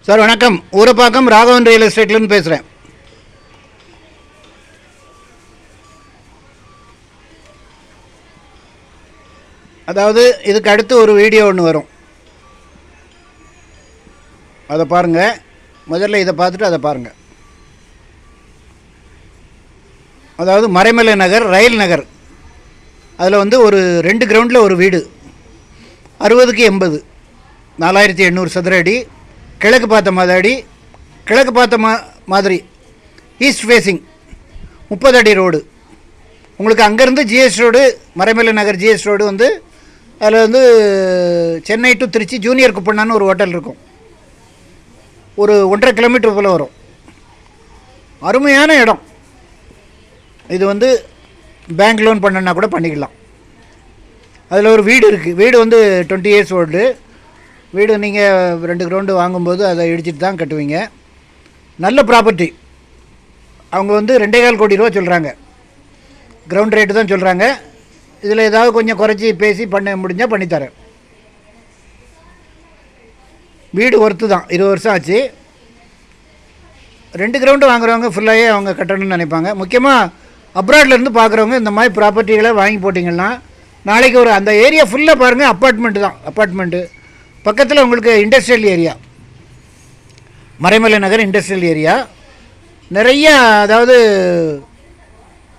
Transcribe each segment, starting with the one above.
Sir வணக்கம். Urapakkam Raghavan real எஸ்டேட்லேருந்து பேசுகிறேன். அதாவது இதுக்கு அடுத்து ஒரு வீடியோ ஒன்று வரும், அதை பாருங்கள். முதல்ல இதை பார்த்துட்டு அதை பாருங்கள். அதாவது மறைமலை நகர், ரயில் நகர், அதில் வந்து ஒரு 2 கிரவுண்டில் ஒரு வீடு, 60க்கு 80, 4800 சதுர அடி, கிழக்கு பார்த்த கிழக்கு பார்த்த மாதிரி ஈஸ்ட் ஃபேஸிங், 30 அடி ரோடு. உங்களுக்கு அங்கேருந்து ஜிஎஸ் ரோடு, மறைமலை நகர் ஜிஎஸ் ரோடு வந்து அதில் வந்து சென்னை டு திருச்சி ஜூனியர் குப்பண்ணான்னு ஒரு ஹோட்டல் இருக்கும். ஒரு 1.5 கிலோமீட்டர் போல் வரும். அருமையான இடம். இது வந்து பேங்க் லோன் பண்ணனா கூட பண்ணிக்கலாம். அதில் ஒரு வீடு இருக்குது. வீடு வந்து 20 இயர்ஸ் ஓல்டு வீடு. நீங்கள் 2 கிரவுண்டு வாங்கும்போது அதை இடிச்சிட்டு தான் கட்டுவீங்க. நல்ல ப்ராப்பர்ட்டி. அவங்க வந்து 2.25 கோடி ரூபா சொல்கிறாங்க. கிரவுண்ட் ரேட்டு தான் சொல்கிறாங்க. இதில் ஏதாவது கொஞ்சம் குறைச்சி பேசி பண்ண முடிஞ்சால் பண்ணித்தரேன். வீடு ஒர்த்து தான். 20 வருஷம் ஆச்சு. 2 கிரவுண்டு வாங்குறவங்க ஃபுல்லாகவே அவங்க கட்டணும்னு நினைப்பாங்க. முக்கியமாக அப்ராட்லேருந்து பார்க்குறவங்க இந்த மாதிரி ப்ராப்பர்ட்டிகளை வாங்கி போட்டிங்கன்னா நாளைக்கு ஒரு அந்த ஏரியா ஃபுல்லாக பாருங்கள், அப்பார்ட்மெண்ட்டு தான். அப்பார்ட்மெண்ட்டு பக்கத்தில் உங்களுக்கு இண்டஸ்ட்ரியல் ஏரியா, மறைமலை நகர் இண்டஸ்ட்ரியல் ஏரியா நிறையா, அதாவது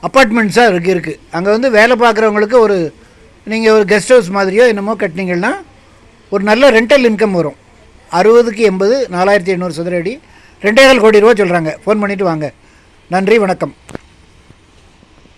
அப்பார்ட்மெண்ட்ஸாக இருக்குது. அங்கே வந்து வேலை பார்க்குறவங்களுக்கு ஒரு நீங்கள் ஒரு கெஸ்ட் ஹவுஸ் மாதிரியோ என்னமோ கட்டினீங்கன்னா ஒரு நல்ல ரெண்டல் இன்கம் வரும். 60க்கு 80, 4800 சதுர அடி, 2.25 கோடி ரூபா சொல்கிறாங்க. ஃபோன் பண்ணிவிட்டு வாங்க. நன்றி, வணக்கம்.